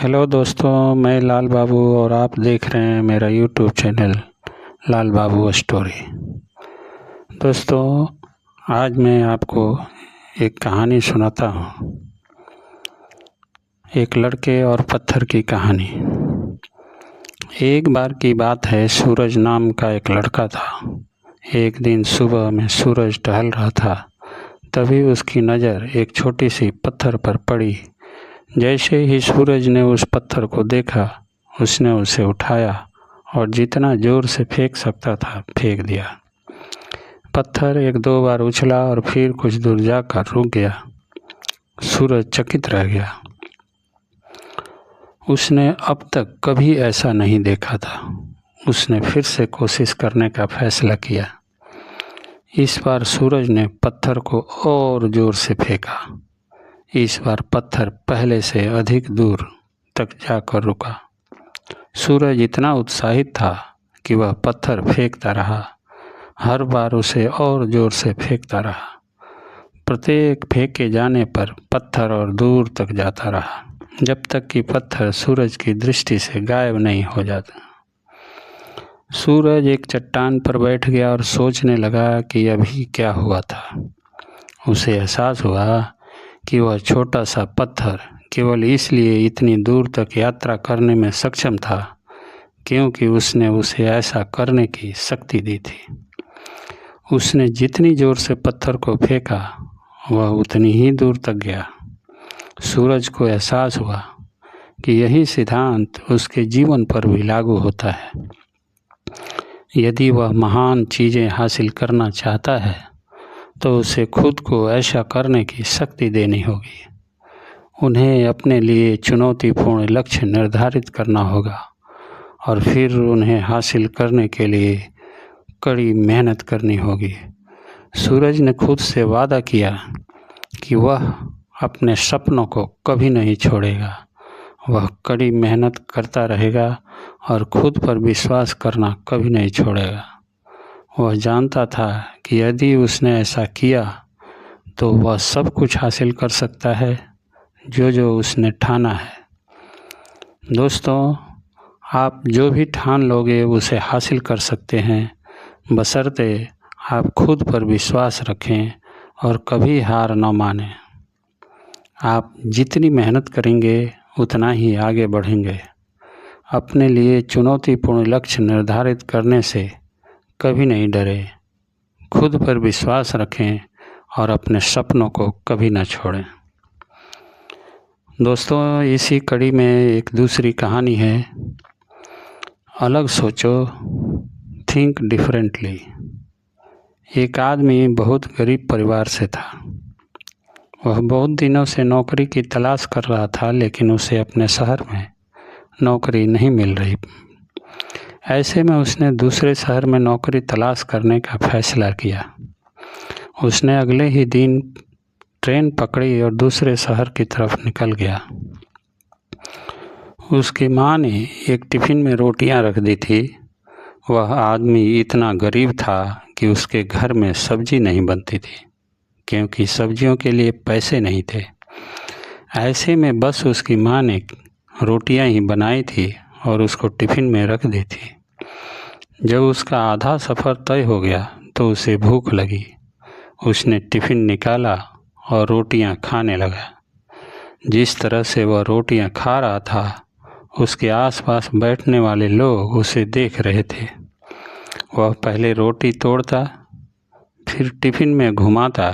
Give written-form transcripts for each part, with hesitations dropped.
Hello दोस्तों, मैं लाल बाबू और आप देख रहे हैं मेरा यूट्यूब चैनल लाल बाबू स्टोरी। दोस्तों, आज मैं आपको एक कहानी सुनाता हूँ। एक लड़के और पत्थर की कहानी। एक बार की बात है, सूरज नाम का एक लड़का था। एक दिन सुबह में सूरज टहल रहा था, तभी उसकी नज़र एक छोटी सी पत्थर पर पड़ी। जैसे ही सूरज ने उस पत्थर को देखा, उसने उसे उठाया और जितना जोर से फेंक सकता था फेंक दिया। पत्थर एक दो बार उछला और फिर कुछ दूर जाकर रुक गया। सूरज चकित रह गया। उसने अब तक कभी ऐसा नहीं देखा था। उसने फिर से कोशिश करने का फैसला किया। इस बार सूरज ने पत्थर को और जोर से फेंका। इस बार पत्थर पहले से अधिक दूर तक जाकर रुका। सूरज इतना उत्साहित था कि वह पत्थर फेंकता रहा। हर बार उसे और जोर से फेंकता रहा। प्रत्येक फेंके जाने पर पत्थर और दूर तक जाता रहा, जब तक कि पत्थर सूरज की दृष्टि से गायब नहीं हो जाता। सूरज एक चट्टान पर बैठ गया और सोचने लगा कि अभी क्या हुआ था। उसे एहसास हुआ कि वह छोटा सा पत्थर केवल इसलिए इतनी दूर तक यात्रा करने में सक्षम था क्योंकि उसने उसे ऐसा करने की शक्ति दी थी। उसने जितनी जोर से पत्थर को फेंका, वह उतनी ही दूर तक गया। सूरज को एहसास हुआ कि यही सिद्धांत उसके जीवन पर भी लागू होता है। यदि वह महान चीज़ें हासिल करना चाहता है तो उसे खुद को ऐसा करने की शक्ति देनी होगी। उन्हें अपने लिए चुनौतीपूर्ण लक्ष्य निर्धारित करना होगा और फिर उन्हें हासिल करने के लिए कड़ी मेहनत करनी होगी। सूरज ने खुद से वादा किया कि वह अपने सपनों को कभी नहीं छोड़ेगा। वह कड़ी मेहनत करता रहेगा और खुद पर विश्वास करना कभी नहीं छोड़ेगा। वह जानता था कि यदि उसने ऐसा किया तो वह सब कुछ हासिल कर सकता है जो उसने ठाना है। दोस्तों, आप जो भी ठान लोगे उसे हासिल कर सकते हैं, बशर्ते आप खुद पर विश्वास रखें और कभी हार न मानें। आप जितनी मेहनत करेंगे उतना ही आगे बढ़ेंगे। अपने लिए चुनौतीपूर्ण लक्ष्य निर्धारित करने से कभी नहीं डरें। खुद पर विश्वास रखें और अपने सपनों को कभी न छोड़ें। दोस्तों, इसी कड़ी में एक दूसरी कहानी है। अलग सोचो, थिंक डिफरेंटली। एक आदमी बहुत गरीब परिवार से था। वह बहुत दिनों से नौकरी की तलाश कर रहा था, लेकिन उसे अपने शहर में नौकरी नहीं मिल रही। ऐसे में उसने दूसरे शहर में नौकरी तलाश करने का फैसला किया। उसने अगले ही दिन ट्रेन पकड़ी और दूसरे शहर की तरफ निकल गया। उसकी माँ ने एक टिफ़िन में रोटियां रख दी थी। वह आदमी इतना गरीब था कि उसके घर में सब्जी नहीं बनती थी क्योंकि सब्जियों के लिए पैसे नहीं थे। ऐसे में बस उसकी माँ ने रोटियां ही बनाई थी और उसको टिफ़िन में रख दी थी। जब उसका आधा सफ़र तय हो गया तो उसे भूख लगी। उसने टिफ़िन निकाला और रोटियां खाने लगा। जिस तरह से वह रोटियां खा रहा था, उसके आसपास बैठने वाले लोग उसे देख रहे थे। वह पहले रोटी तोड़ता, फिर टिफ़िन में घुमाता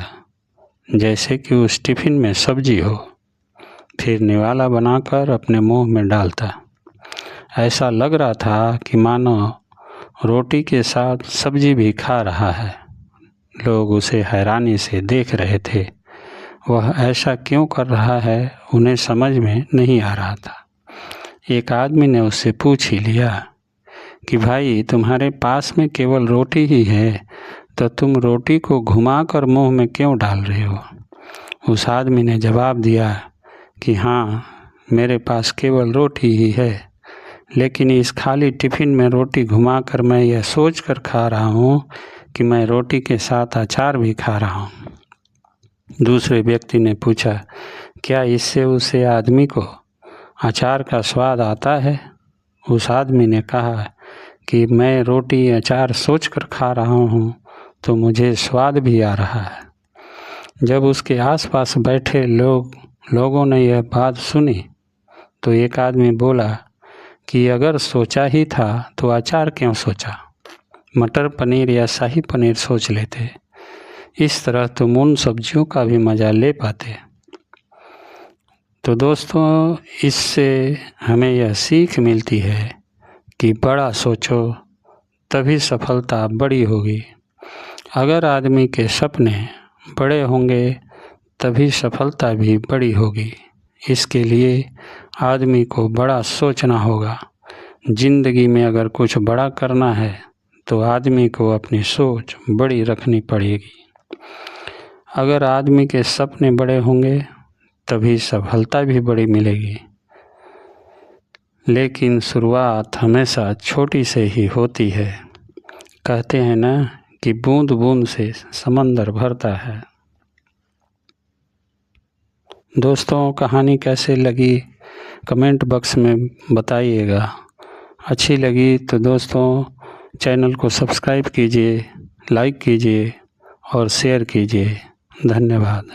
जैसे कि उस टिफ़िन में सब्जी हो, फिर निवाला बनाकर अपने मुंह में डालता। ऐसा लग रहा था कि मानो रोटी के साथ सब्जी भी खा रहा है। लोग उसे हैरानी से देख रहे थे। वह ऐसा क्यों कर रहा है, उन्हें समझ में नहीं आ रहा था। एक आदमी ने उससे पूछ ही लिया कि भाई, तुम्हारे पास में केवल रोटी ही है, तो तुम रोटी को घुमाकर मुंह में क्यों डाल रहे हो? उस आदमी ने जवाब दिया कि हाँ, मेरे पास केवल रोटी ही है, लेकिन इस खाली टिफ़िन में रोटी घुमाकर मैं यह सोच कर खा रहा हूँ कि मैं रोटी के साथ अचार भी खा रहा हूँ। दूसरे व्यक्ति ने पूछा, क्या इससे उसे आदमी को अचार का स्वाद आता है? उस आदमी ने कहा कि मैं रोटी अचार सोचकर खा रहा हूँ तो मुझे स्वाद भी आ रहा है। जब उसके आसपास बैठे लोगों ने यह बात सुनी तो एक आदमी बोला कि अगर सोचा ही था तो अचार क्यों सोचा, मटर पनीर या शाही पनीर सोच लेते। इस तरह तुम उन सब्जियों का भी मज़ा ले पाते। तो दोस्तों, इससे हमें यह सीख मिलती है कि बड़ा सोचो तभी सफलता बड़ी होगी। अगर आदमी के सपने बड़े होंगे तभी सफलता भी बड़ी होगी। इसके लिए आदमी को बड़ा सोचना होगा। ज़िंदगी में अगर कुछ बड़ा करना है तो आदमी को अपनी सोच बड़ी रखनी पड़ेगी। अगर आदमी के सपने बड़े होंगे तभी सफलता भी बड़ी मिलेगी। लेकिन शुरुआत हमेशा छोटी से ही होती है। कहते हैं ना कि बूंद बूंद से समंदर भरता है। दोस्तों, कहानी कैसे लगी कमेंट बॉक्स में बताइएगा। अच्छी लगी तो दोस्तों चैनल को सब्सक्राइब कीजिए, लाइक कीजिए और शेयर कीजिए। धन्यवाद।